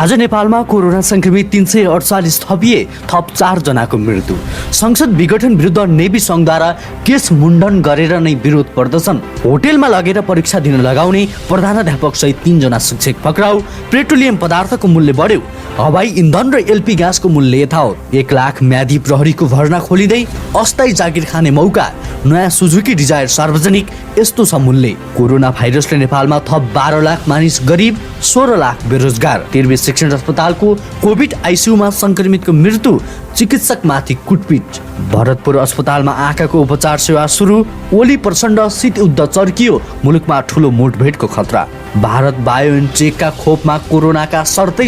आज नेपालमा कोरोना संक्रमित 348 थपिए, थप 4 जनाको मृत्यु। संसद विघटन विरुद्ध नेवी संघद्वारा केस मुण्डन गरेर नै विरोध प्रदर्शन। होटेलमा लगेर परीक्षा दिन लगाउने प्रधानाध्यापक सहित 3 जना शिक्षक पक्राउ। पेट्रोलियम पदार्थको मूल्य बढ्यो। हवाई इन्धन र एलपी ग्यासको मूल्य यथावत। 1 लाख म्यादी प्रहरीको भर्ना खोलिँदै अस्थायी जागिर खाने मौका। नयाँ सुजुकी डिजायर सार्वजनिक, यस्तो छ मूल्य। कोरोना भाइरसले नेपालमा थप 12 लाख मानिस गरिब, 16 लाख बेरोजगार। तिर्बे शिक्षण अस्पतालको कोभिड आइसियुमा संक्रमितको मृत्यु, चिकित्सकमाथि कुटपिट। भरतपुर अस्पतालमा आँखाको उपचार सेवा सुरु। ओली प्रचण्ड शीत युद्ध चर्कियो, मुलुकमा ठूलो मुठभेडको खतरा। भारत बायोएनटेकका खोपमा कोरोनाका शर्त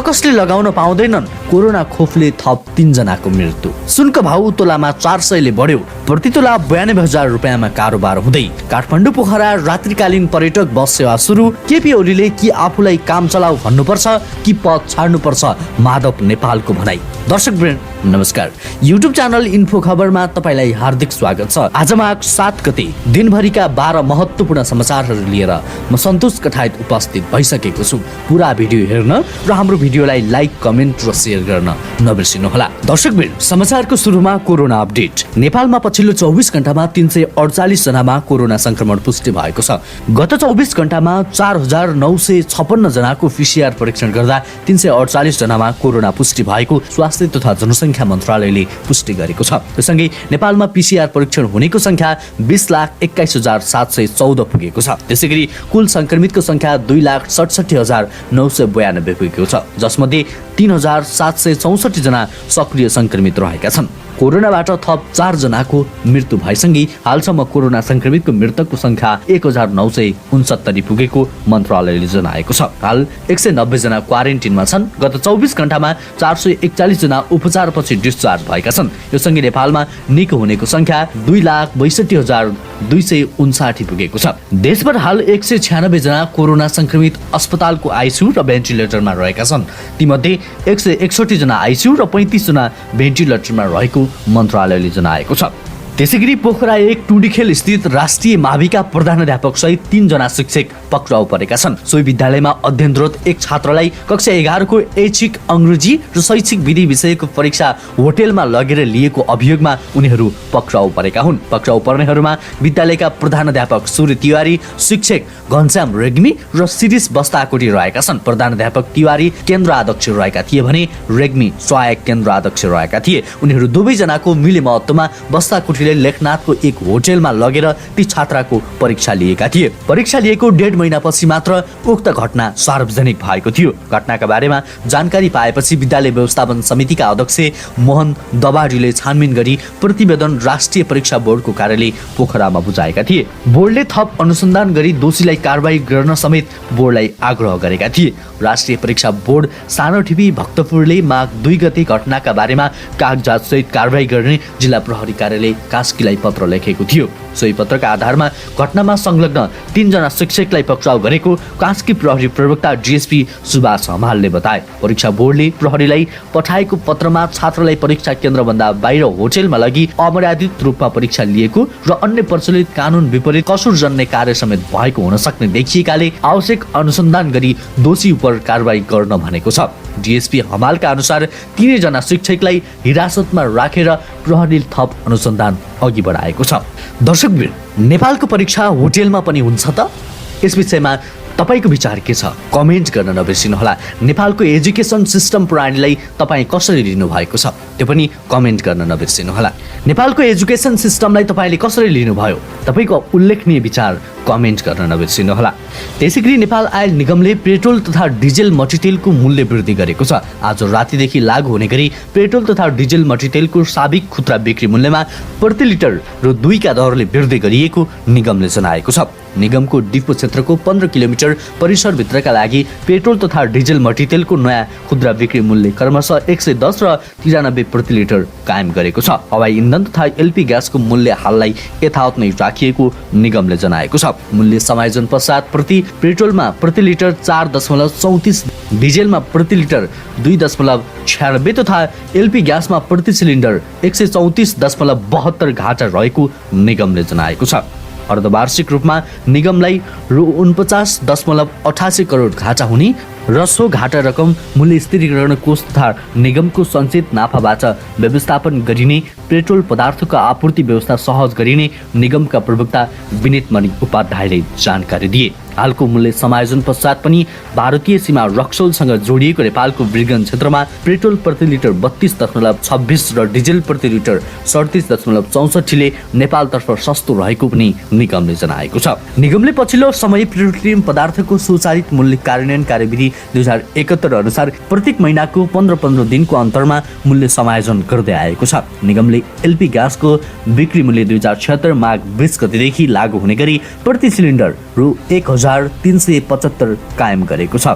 कसले लगाउन पाउँदैनन्। कोरोना खोपले थप 3 जनाको मृत्यु। सुनको भाउ तोलामा 400 ले बढ्यो। प्रति तोला 92,000 रुपियाँमा कारोबार हुँदै। काठमाडौँ पोखरा रात्रिकालीन पर्यटक बस सेवा सुरु। केपी ओलीले कि आफूलाई काम चलाऊ भन्नुपर्छ कि पद छाड्नुपर्छ, माधव नेपालको भनाई। दर्शकवृन्द नमस्कार, युट्युब च्यानल इन्फो खबरमा तपाईलाई हार्दिक स्वागत छ। आज माघ 7 गते दिनभरिका 12 महत्त्वपूर्ण समाचारहरू लिएर म सन्तोष कठायत उपस्थित भइसकेको छु। पुरा भिडियो हेर्न र हाम्रो भिडियोलाई लाइक, कमेन्ट र शेयर गर्न नबिर्सिनुहोला। दर्शकवृन्द, समाचारको सुरुमा कोरोना अपडेट। नेपालमा पछिल्लो 24 घण्टामा 348 जनामा कोरोना संक्रमण पुष्टि भएको छ। गत 24 घण्टामा 4956 जनाको पीसीआर परीक्षण गर्दा 348 जनामा कोरोना पुष्टि भएको स्वास्थ्य तथा जनसङ्ख्या मन्त्रालयले पुष्टि गरेको छ। त्यससँगै नेपालमा पीसीआर परीक्षण हुनेको संख्या 20,21,714 पुगेको छ। त्यसैगरी कुल संक्रमितको संख्या 2,67,992 पुगेको छ, जसमध्ये 3,764 जना सक्रिय संक्रमित रहेका छन्। कोरोनाबाट थप 4 जनाको मृत्यु भएसँगै हालसम्म कोरोना संक्रमितको मृतकको संख्या 1,969 पुगेको मन्त्रालयले जनाएको छ। हाल 190 जना क्वारेन्टिनमा छन्। गत 24 घण्टामा 441 जना उपचारपछि डिस्चार्ज भएका छन्। यो सँगै नेपालमा निको हुनेको संख्या 2,62,259 पुगेको छ। देशभर हाल 196 जना कोरोना संक्रमित अस्पतालको आइसियु र भेन्टिलेटरमा रहेका छन्। तीमध्ये 161 जना आइसियु र 35 जना भेन्टिलेटरमा रहेको मन्त्रालयले जनाएको छ। त्यसैगरी पोखरा 1 टुडीखेल स्थित राष्ट्रिय माविका प्रधानाध्यापक सहित 3 जना शिक्षक पक्राउ परेका छन्। सोही विद्यालयमा अध्ययनरत एक छात्रलाई कक्षा 11 को ऐच्छिक अंग्रेजी र शैक्षिक विधि विषयको परीक्षा होटेलमा लगेर लिएको अभियोगमा उनीहरू पक्राउ परेका हुन्। पक्राउ पर्नेहरूमा विद्यालयका प्रधानाध्यापक सूर्य तिवारी, शिक्षक घनश्याम रेग्मी र शिरीष बस्ताकोटी रहेका छन्। प्रधानाध्यापक तिवारी केन्द्र अध्यक्ष रहेका थिए भने रेग्मी सहायक केन्द्र अध्यक्ष रहेका थिए। उनीहरू दुवै जनाको मिलेमहत्तवमा बस्ताकोटी लेखनाथको एक होटेलमा लगेर ती छात्राको परीक्षा लिएका थिए। परीक्षा लिएको 1.5 महिनापछि मात्र उक्त घटना सार्वजनिक भएको थियो। घटनाका बारेमा जानकारी पाएपछि विद्यालय व्यवस्थापन समितिका अध्यक्ष मोहन दबाडीले छानबिन गरी प्रतिवेदन राष्ट्रिय परीक्षा बोर्डको कार्यालय पोखरामा बुझाएका थिए। बोर्डले थप अनुसन्धान गरी दोषीलाई कारबाही गर्न समेत बोर्डलाई आग्रह गरेका थिए। राष्ट्रिय परीक्षा बोर्ड सानोठिपी भक्तपुरले माघ 2 गते घटनाका बारेमा कागजात सहित कारबाही गर्ने जिल्ला प्रहरी कार्यालय कास्कीलाई पत्र लेखेको थियो। सोही पत्रका आधारमा घटनामा संलग्न 3 जना शिक्षकलाई पक्राउ गरेको कास्की प्रहरी प्रवक्ता डीएसपी सुभाष हमालले बताए। परीक्षा बोर्डले प्रहरीलाई पठाएको पत्रमा छात्रलाई परीक्षा केन्द्रभन्दा बाहिर होटेलमा लगी अमर्यादित रूपमा परीक्षा लिएको र अन्य प्रचलित कानुन विपरीत कसुर जन्ने कार्य समेत भएको हुन सक्ने देखिएकाले आवश्यक अनुसन्धान गरी दोषी उपर कारबाही गर्न भनेको छ। डीएसपी हमालका अनुसार 3 जना शिक्षकलाई हिरासतमा राखेर प्रहरीले थप अनुसन्धान अघि बढाएको छ। दर्शकवृन्द, नेपालको परीक्षा होटेलमा पनि हुन्छ त? यस विषयमा तपाईको विचार के छ? कमेन्ट गर्न नबिर्सिनुहोला। नेपालको एजुकेसन सिस्टम प्रणालीलाई तपाईँ कसरी लिनु भएको छ त्यो पनि कमेन्ट गर्न नबिर्सिनुहोला। नेपालको एजुकेसन सिस्टमलाई तपाईले कसरी लिनुभयो? तपाईको उल्लेखनीय विचार कमेन्ट गर्न नबिर्सिनुहोला। त्यसैगरी नेपाल आयल निगमले पेट्रोल तथा डिजेल मट्टितेलको मूल्य वृद्धि गरेको छ। आज रातिदेखि लागू हुने गरी पेट्रोल तथा डिजेल मट्टितेलको साबिक खुद्रा बिक्री मूल्यमा प्रति लिटर रु 2 का दरले वृद्धि गरिएको निगमले जनाएको छ। निगमको डिपो क्षेत्रको 15 किलोमिटर परिसरभित्रका लागि पेट्रोल तथा डिजेल मट्टितेलको नयाँ खुद्रा बिक्री मूल्य क्रमशः 110 र 93 प्रति लिटर कायम गरेको छ। हवाई इन्धन तथा एलपी ग्यासको मूल्य हाललाई यथावत नै राखिएको निगमले जनाएको छ। मूल्य समायोजन पश्चात प्रति पेट्रोलमा प्रति लिटर 4.34, डिजेलमा प्रति लिटर 2.96 तथा एलपी ग्यासमा प्रति सिलिन्डर 134.72 घाटा रहेको निगमले जनाएको छ। अर्धवार्षिक रूपमा निगमलाई रु 49.88 करोड घाटा हुने र सो घाटा रकम मूल्य स्थिरीकरण कोष तथा निगमको सञ्चित नाफाबाट व्यवस्थापन गरिने पेट्रोल पदार्थको आपूर्ति व्यवस्था सहज गरिने निगमका प्रवक्ता विनित मणि उपाध्यायले जानकारी दिए। हालको मूल्य समायोजन पश्चात पनि भारतीय सीमा रक्सौलसँग जोडिएको नेपालको वीरगञ्ज क्षेत्रमा पेट्रोल प्रति लिटर 32.26 र डिजेल प्रति लिटर 37.64ले नेपालतर्फ सस्तो रहेको पनि निगमले जनाएको छ। निगमले पछिल्लो समय पेट्रोलियम पदार्थको स्वचालित मूल्य कार्यान्वयन कार्यविधि 2071 अनुसार प्रत्येक महिनाको 15 दिनको अन्तरमा मूल्य समायोजन गर्दै आएको छ। निगमले एलपी ग्यासको बिक्री मूल्य 2076 माघ 20 गतेदेखि लागू हुने गरी प्रति सिलिन्डर रु 1375 कायम गरेको छ।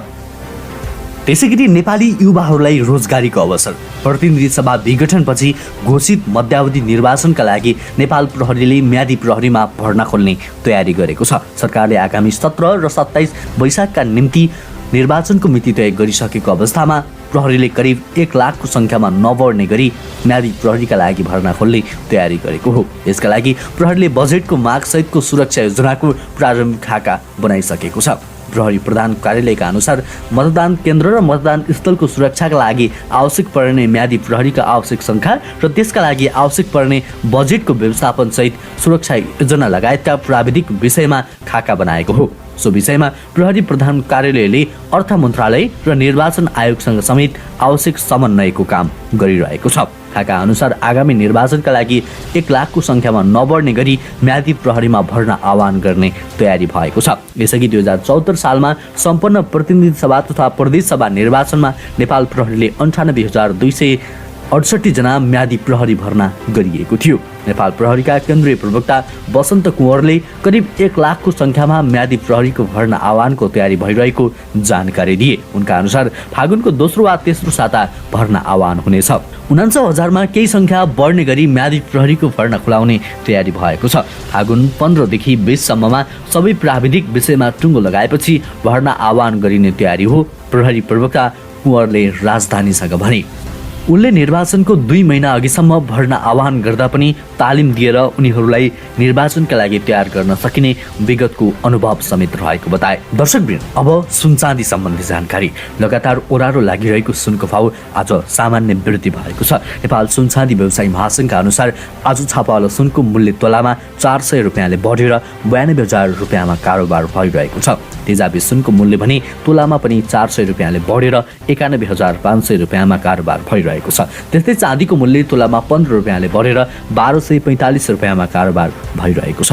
त्यसैगरी नेपाली युवाहरूलाई रोजगारीको अवसर। प्रतिनिधि सभा विघटनपछि घोषित मध्यावधि निर्वाचनका लागि नेपाल प्रहरीले म्यादी प्रहरीमा भर्ना खोल्ने तयारी गरेको छ। सरकारले आगामी 17 र 27 वैशाखका निम्ति निर्वाचनको मिति तय गरिसकेको अवस्थामा प्रहरीले करिब 1 लाखको संख्यामा नबढ्ने गरी म्यादी प्रहरीका लागि भर्ना खोल्ने तयारी गरेको हो। यसका लागि प्रहरीले बजेटको मागसहितको सुरक्षा योजनाको प्रारम्भिक खाका बनाइसकेको छ। प्रहरी प्रधान कार्यालयका अनुसार मतदान केन्द्र र मतदान स्थलको सुरक्षाका लागि आवश्यक पर्ने म्यादी प्रहरीका आवश्यक संख्या र त्यसका लागि आवश्यक पर्ने बजेटको व्यवस्थापन सहित सुरक्षा योजना लगायतका प्राविधिक विषयमा खाका बनाएको हो। सो विषयमा प्रहरी प्रधान कार्यालयले अर्थ मन्त्रालय र निर्वाचन आयोगसँग समेत आवश्यक समन्वयको काम गरिरहेको छ। खाका अनुसार आगामी निर्वाचनका लागि 1 लाखको संख्यामा नबढ्ने गरी म्यादी प्रहरीमा भर्ना आह्वान गर्ने तयारी भएको छ। यसअघि 2074 सालमा सम्पन्न प्रतिनिधि सभा तथा प्रदेश सभा निर्वाचनमा नेपाल प्रहरीले 98,268 जना म्यादी प्रहरी भर्ना गरिएको थियो। नेपाल प्रहरीका केन्द्रीय प्रवक्ता वसन्त कुँवरले करिब 1 लाखको संख्यामा म्यादी प्रहरीको भर्ना आह्वानको तयारी भइरहेको जानकारी दिए। उनका अनुसार फागुनको दोस्रो वा तेस्रो साता भर्ना आह्वान हुनेछ। 49,000मा केही संख्या बढ्ने गरी म्यादी प्रहरीको भर्ना खुलाउने तयारी भएको छ। फागुन 15 देखि 20 सम्ममा सबै प्राविधिक विषयमा टुङ्गो लगाएपछि भर्ना आह्वान गरिने तयारी हो, प्रहरी प्रवक्ता कुँवरले राजधानीसँग भने। उनले निर्वाचनको 2 महिना अघिसम्म भर्ना आह्वान गर्दा पनि तालिम दिएर उनीहरूलाई निर्वाचनका लागि तयार गर्न सकिने विगतको अनुभव समेत रहेको बताए। दर्शकवृन्द, अब सुनचाँदी सम्बन्धी जानकारी। लगातार ओह्रालो लागिरहेको सुनको भाउ आज सामान्य वृद्धि भएको छ। नेपाल सुनचाँदी व्यवसायी महासङ्घका अनुसार आज छापावाला सुनको मूल्य तोलामा 400 रुपियाँले बढेर 92,000 रुपियाँमा कारोबार भइरहेको छ। तेजाबी सुनको मूल्य भने तोलामा पनि 400 रुपियाँले बढेर 91,500 रुपियाँमा कारोबार भइरहेको छ। त्यस्तै चाँदीको मूल्य तोलामा 15 रुपियाँले बढेर 1245 रुपियाँमा कारोबार भइरहेको छ।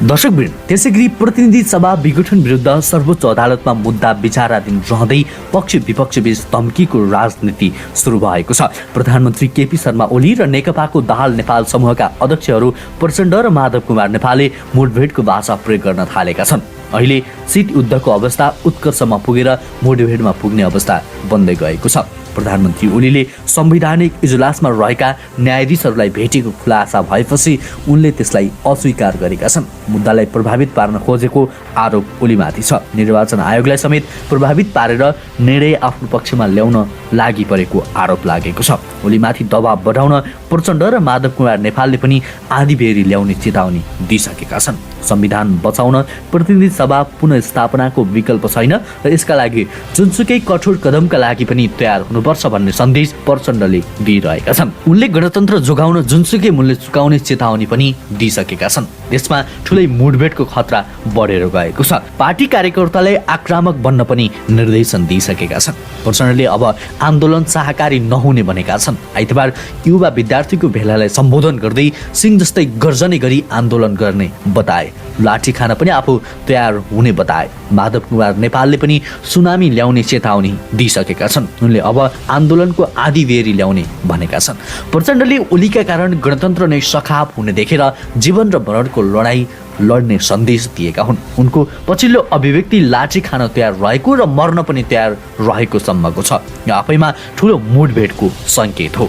दर्शकवृन्द, त्यसैगरी प्रतिनिधि सभा विघटन विरुद्ध सर्वोच्च अदालतमा मुद्दा विचाराधीन रहँदै पक्ष विपक्ष बीच धम्कीको राजनीति सुरु भएको छ। प्रधानमन्त्री केपी शर्मा ओली र नेकपाको दाहाल नेपाल समूहका अध्यक्षहरू प्रचण्ड र माधव कुमार नेपालले मुठभेडको भाषा प्रयोग गर्न थालेका छन्। अहिले शीत युद्धको अवस्था उत्कर्षमा पुगेर मुठभेडमा पुग्ने अवस्था बन्दै गएको छ। प्रधानमन्त्री ओलीले संवैधानिक इजलासमा रहेका न्यायाधीशहरूलाई भेटेको खुलासा भएपछि उनले त्यसलाई अस्वीकार गरेका छन्। मुद्दालाई प्रभावित पार्न खोजेको आरोप ओलीमाथि छ। निर्वाचन आयोगलाई समेत प्रभावित पारेर निर्णय आफ्नो पक्षमा ल्याउन लागि परेको आरोप लागेको छ। ओलीमाथि दबाब बढाउन प्रचण्ड र माधव कुमार नेपालले पनि आँधीबेहरी ल्याउने चेतावनी दिइसकेका छन्। संविधान बचाउन प्रतिनिधि सभा पुनर्स्थापनाको विकल्प छैन र यसका लागि जुनसुकै कठोर कदमका लागि पनि तयार हुनुपर्छ भन्ने सन्देश प्रचण्डले दिइरहेका छन्। उनले गणतन्त्र जोगाउन जुनसुकै मूल्य चुकाउने चेतावनी पनि दिइसकेका छन्। देशमा ठुलै मुठभेडको खतरा बढेर गएको छ। पार्टी कार्यकर्तालाई आक्रामक बन्न पनि निर्देशन दिइसकेका छन्। प्रचण्डले अब आन्दोलन शाहकारी नहुने भनेका छन्। आइतबार युवा विद्यार्थीको भेलालाई सम्बोधन गर्दै सिंह जस्तै गर्जने गरी आन्दोलन गर्ने बताए। लाठी खान पनि आफू तयार हुने बताए। माधव कुमार नेपालले पनि सुनामी ल्याउने चेतावनी दिइसकेका छन्। उनले अब आन्दोलनको आँधीबेहरी ल्याउने भनेका छन्। प्रचण्डले ओलीका कारण गणतन्त्र नै सखाप हुने देखेर जीवन र मरणको लडाईँ लड्ने सन्देश दिएका हुन्। उनको पछिल्लो अभिव्यक्ति लाठी खान तयार रहेको र मर्न पनि तयार रहेको सम्मको छ। यो आफैमा ठुलो मुठभेडको सङ्केत हो।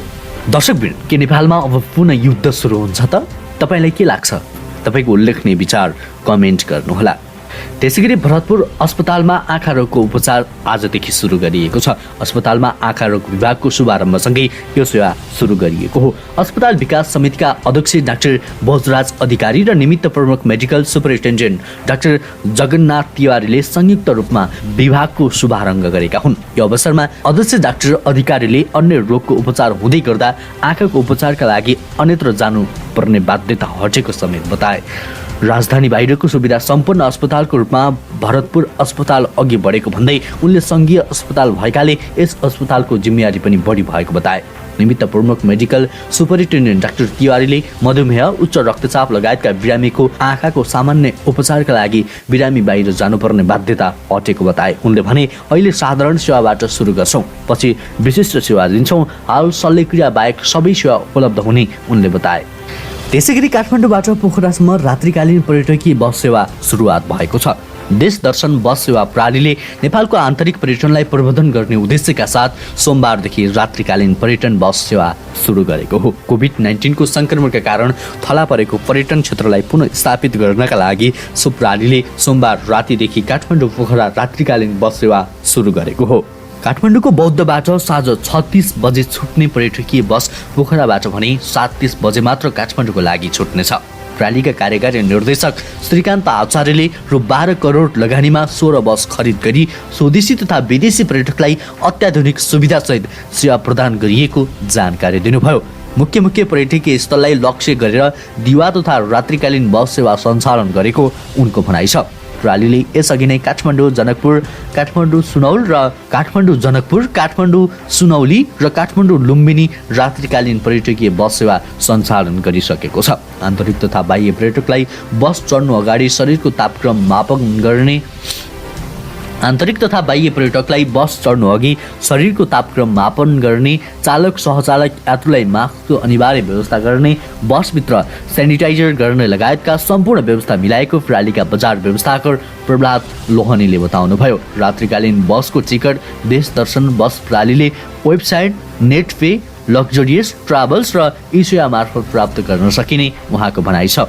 दर्शकवृन्द, के नेपालमा अब पुनः युद्ध सुरु हुन्छ त? तपाईँलाई के लाग्छ? तपाईँको उल्लेखनीय विचार कमेन्ट गर्नुहोला। त्यसैगरी भरतपुर अस्पतालमा आँखा रोगको उपचार आजदेखि सुरु गरिएको छ। अस्पतालमा आँखा रोग विभागको शुभारम्भसँगै यो सेवा सुरु गरिएको हो। अस्पताल विकास समितिका अध्यक्ष डाक्टर भोजराज अधिकारी र निमित्त प्रमुख मेडिकल सुपरिन्टेन्डेन्ट डाक्टर जगन्नाथ तिवारीले संयुक्त रूपमा विभागको शुभारम्भ गरेका हुन्। यो अवसरमा अध्यक्ष डाक्टर अधिकारीले अन्य रोगको उपचार हुँदै गर्दा आँखाको उपचारका लागि अन्यत्र जानु पर्ने बाध्यता हटेको समेत बताए। राजधानी बाहिरको सुविधा सम्पन्न अस्पतालको रूपमा भरतपुर अस्पताल अघि बढेको भन्दै उनले सङ्घीय अस्पताल भएकाले यस अस्पतालको जिम्मेवारी पनि बढी भएको बताए। निमित्त प्रमुख मेडिकल सुपरिन्टेन्डेन्ट डाक्टर तिवारीले मधुमेह, उच्च रक्तचाप लगायतका बिरामीको आँखाको सामान्य उपचारका लागि बिरामी बाहिर जानुपर्ने बाध्यता हटेको बताए। उनले भने अहिले साधारण सेवाबाट सुरु गर्छौँ, पछि विशिष्ट सेवा दिन्छौँ। हाल शल्यक्रिया बाहेक सबै सेवा उपलब्ध हुने उनले बताए। त्यसैगरी काठमाडौँबाट पोखरासम्म रात्रिकालीन पर्यटकीय बस सेवा सुरुवात भएको छ। देश दर्शन बस सेवा प्रणालीले नेपालको आन्तरिक पर्यटनलाई प्रवर्धन गर्ने उद्देश्यका साथ सोमबारदेखि रात्रिकालीन पर्यटन बस सेवा सुरु गरेको हो। कोभिड-19 को संक्रमणका कारण थला परेको पर्यटन क्षेत्रलाई पुनः स्थापित गर्नका लागि सो प्रणालीले सोमबार रातिदेखि काठमाडौँ पोखरा रात्रिकालीन बस सेवा सुरु गरेको हो। काठमाडौँको बौद्धबाट साँझ 6:30 बजे छुट्ने पर्यटकीय बस पोखराबाट भने 7:30 बजे मात्र काठमाडौँको लागि छुट्नेछ। प्रणालीका कार्यकारी निर्देशक श्रीकान्त आचार्यले रु 12 करोड लगानीमा 16 बस खरिद गरी स्वदेशी तथा विदेशी पर्यटकलाई अत्याधुनिक सुविधासहित सेवा प्रदान गरिएको जानकारी दिनुभयो। मुख्य पर्यटकीय स्थललाई लक्ष्य गरेर दिवा तथा रात्रिकालीन बस सेवा सञ्चालन गरेको उनको भनाइ छ। प्रणालीले यसअघि नै काठमाडौँ जनकपुर, काठमाडौँ सुनौल र काठमाडौँ जनकपुर, काठमाडौँ सुनौली र काठमाडौँ लुम्बिनी रात्रिकालीन पर्यटकीय बस सेवा सञ्चालन गरिसकेको छ। आन्तरिक तथा बाह्य पर्यटकलाई बस चढ्नु अगाडि शरीरको तापक्रम मापन गर्ने आन्तरिक तथा बाह्य पर्यटकलाई बस चढ्नु अघि शरीरको तापक्रम मापन गर्ने, चालक सहचालक यात्रुलाई मास्कको अनिवार्य व्यवस्था गर्ने, बसभित्र सेनिटाइजर गर्ने लगायतका सम्पूर्ण व्यवस्था मिलाएको प्रणालीका बजार व्यवस्थापक प्रहलाद लोहनीले बताउनुभयो। रात्रिकालीन बसको टिकट देश दर्शन बस प्रणालीले वेबसाइट, नेटपे, लग्जरियस ट्राभल्स र ई-सेवा मार्फत प्राप्त गर्न सकिने उहाँको भनाइ छ।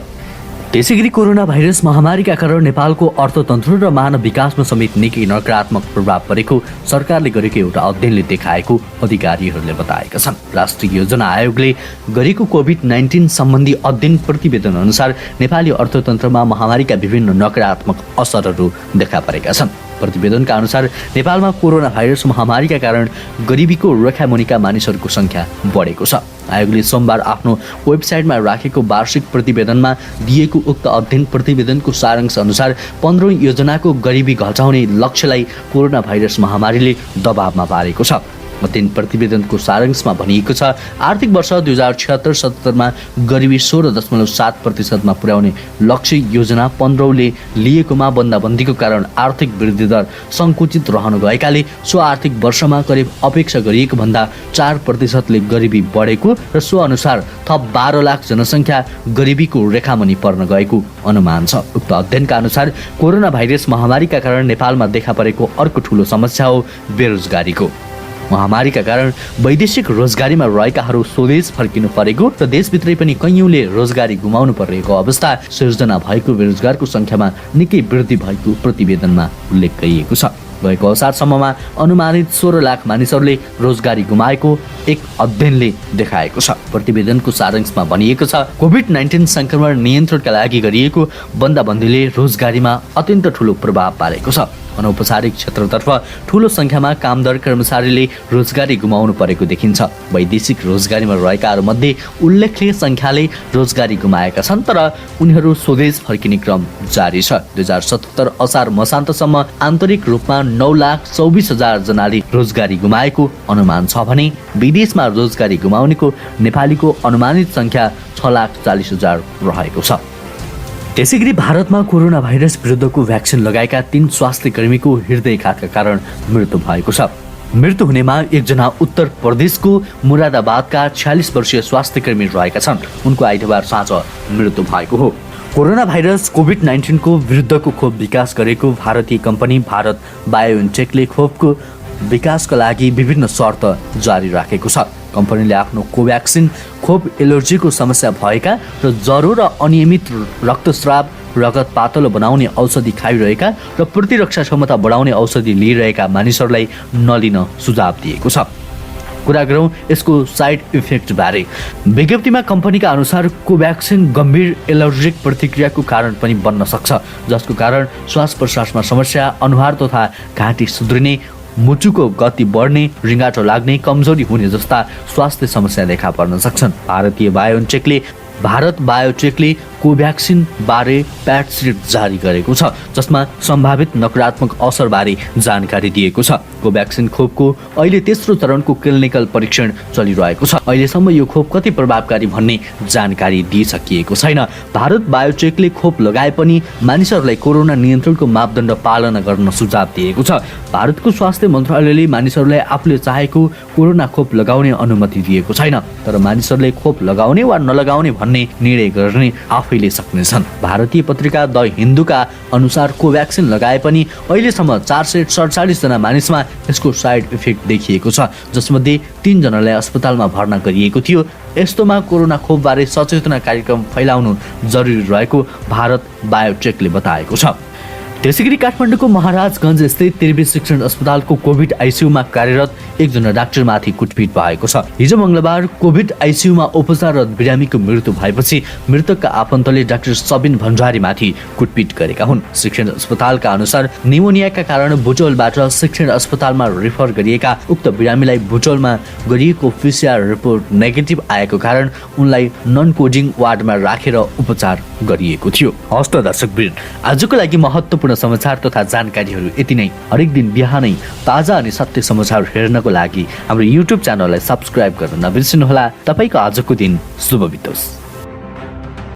त्यसैगरी कोरोना भाइरस महामारीका कारण नेपालको अर्थतन्त्र र मानव विकासमा समेत निकै नकारात्मक प्रभाव परेको सरकारले गरेको एउटा अध्ययनले देखाएको अधिकारीहरूले बताएका छन्। राष्ट्रिय योजना आयोगले गरेको कोभिड-19 सम्बन्धी अध्ययन प्रतिवेदन अनुसार नेपाली अर्थतन्त्रमा महामारीका विभिन्न नकारात्मक असरहरू देखा परेका छन्। प्रतिवेदनका अनुसार नेपालमा कोरोना भाइरस महामारीका कारण गरिबीको रेखामुनिका मानिसहरूको सङ्ख्या बढेको छ। आयोगले सोमबार आफ्नो वेबसाइटमा राखेको वार्षिक प्रतिवेदनमा दिएको उक्त अध्ययन प्रतिवेदनको सारांश अनुसार 15औं योजनाको गरिबी घटाउने लक्ष्यलाई कोरोना भाइरस महामारीले दबावमा पारेको छ। अध्ययन प्रतिवेदनको सारांशमा भनिएको छ, आर्थिक वर्ष 2076-77 गरिबी 16.7% पुर्याउने लक्ष्य योजना 15औंले लिएकोमा बन्दाबन्दीको कारण आर्थिक वृद्धि दर सङ्कुचित रहन गएकाले सो आर्थिक वर्षमा करिब अपेक्षा गरिएको भन्दा 4%ले गरिबी बढेको र सो अनुसार थप 12 लाख जनसङ्ख्या गरिबीको रेखामुनि पर्न गएको अनुमान छ। उक्त अध्ययनका अनुसार कोरोना भाइरस महामारीका कारण नेपालमा देखा परेको अर्को ठूलो समस्या हो बेरोजगारीको। महामारीका कारण वैदेशिक रोजगारीमा रहेकाहरू स्वदेश फर्किनु परेको र देशभित्रै पनि कैयौंले रोजगारी गुमाउनु परेको अवस्था सिर्जना भएको बेरोजगारको संख्यामा निकै वृद्धि भएको प्रतिवेदनमा उल्लेख गरिएको छ। गएको असारसम्ममा अनुमानित 16 लाख मानिसहरूले रोजगारी गुमाएको एक अध्ययनले देखाएको छ। प्रतिवेदनको सारांशमा भनिएको छ, कोभिड-19 संक्रमण नियन्त्रणका लागि गरिएको बन्दाबन्दीले रोजगारीमा अत्यन्त ठूलो प्रभाव पारेको छ। अनौपचारिक क्षेत्रतर्फ ठूलो संख्यामा कामदार कर्मचारीले रोजगारी गुमाउनु परेको देखिन्छ। वैदेशिक रोजगारीमा रहेकाहरूमध्ये उल्लेखनीय संख्याले रोजगारी गुमाएका छन्, तर उनीहरू स्वदेश फर्किने क्रम जारी छ। 2077 असार मसान्तसम्म आन्तरिक रूपमा 9,24,000 जनाले रोजगारी गुमाएको अनुमान छ भने विदेशमा रोजगारी गुमाउनेको नेपालीको अनुमानित संख्या 6,40,000 रहेको छ। त्यसैगरी भारतमा कोरोना भाइरस विरुद्धको भ्याक्सिन लगाएका 3 स्वास्थ्य कर्मीको हृदयघातका कारण मृत्यु भएको छ। मृत्यु हुनेमा एकजना उत्तर प्रदेशको मुरादाबादका 46 वर्षीय स्वास्थ्य कर्मी रहेका छन्। उनको आइतबार साँझ मृत्यु भएको हो। कोरोना भाइरस कोभिड-19 को विरुद्धको खोप विकास गरेको भारतीय कम्पनी भारत बायोइन्टेकले खोपको विकासका लागि विभिन्न शर्त जारी राखेको छ। कम्पनीले आफ्नो कोभ्याक्सिन खोप एलर्जीको समस्या भएका र ज्वरो र अनियमित रक्तस्राव रगत पातलो बनाउने औषधि खाइरहेका र प्रतिरक्षा क्षमता बढाउने औषधि लिइरहेका मानिसहरूलाई नलिन सुझाव दिएको छ। कुरा गरौँ यसको साइड इफेक्ट बारे। विज्ञप्तिमा कम्पनीका अनुसार कोभ्याक्सिन गम्भीर एलर्जिक प्रतिक्रियाको कारण पनि बन्न सक्छ, जसको कारण श्वास प्रश्वासमा समस्या, अनुहार तथा घाँटी सुध्रिने, मुटुको गति बढ्ने, रिङ्गाटो लाग्ने, कमजोरी हुने जस्ता स्वास्थ्य समस्या देखा पर्न सक्छन्। भारत बायोटेकले कोभ्याक्सिन बारे प्याट सिट जारी गरेको छ, जसमा सम्भावित नकारात्मक असरबारे जानकारी दिएको छ। कोभ्याक्सिन खोपको अहिले तेस्रो चरणको क्लिनिकल परीक्षण चलिरहेको छ। अहिलेसम्म यो खोप कति प्रभावकारी भन्ने जानकारी दिइसकिएको छैन। भारत बायोटेकले खोप लगाए पनि मानिसहरूलाई कोरोना नियन्त्रणको मापदण्ड पालना गर्न सुझाव दिएको छ। भारतको स्वास्थ्य मन्त्रालयले मानिसहरूलाई आफूले चाहेको कोरोना खोप लगाउने अनुमति दिएको छैन, तर मानिसहरूले खोप लगाउने वा नलगाउने भन्ने निर्णय गर्ने आफैले सक्नेछन्। भारतीय पत्रिका द हिन्दूका अनुसार कोभ्याक्सिन लगाए पनि अहिलेसम्म 447 जना मानिसमा यसको साइड इफेक्ट देखिएको छ, जसमध्ये 3 जनालाई अस्पतालमा भर्ना गरिएको थियो। यस्तोमा कोरोना खोपबारे सचेतना कार्यक्रम फैलाउनु जरुरी रहेको भारत बायोटेकले बताएको छ। त्यसैगरी काठमाडौँको महाराजगञ्ज स्थित त्रिवी शिक्षण अस्पतालको कोभिड आइसियुमा कार्यरत एकजना डाक्टरमाथि कुटपिट भएको छ। हिजो मंगलबार कोभिड आइसियुमा उपचाररत बिरामीको मृत्यु भएपछि मृतकका आफन्तले डाक्टर सबिन भण्डारीमाथि कुटपिट गरेका हुन्। शिक्षण अस्पतालका अनुसार निमोनियाका कारण बुटोलबाट शिक्षण अस्पतालमा रेफर गरिएका उक्त बिरामीलाई बुटोलमा गरिएको PCR रिपोर्ट नेगेटिभ आएको कारण उनलाई नन कोडिङ वार्डमा राखेर उपचार गरिएको थियो। हस्त दर्शकवृन्द, आजको लागि महत्त्वपूर्ण समाचार तथा जानकारीहरू यति नै। हरेक दिन बिहानै ताजा अनि सत्य समाचार हेर्नको लागि हाम्रो YouTube च्यानललाई सब्स्क्राइब गर्न नबिर्सनुहोला। तपाईको आजको दिन शुभ बितोस्।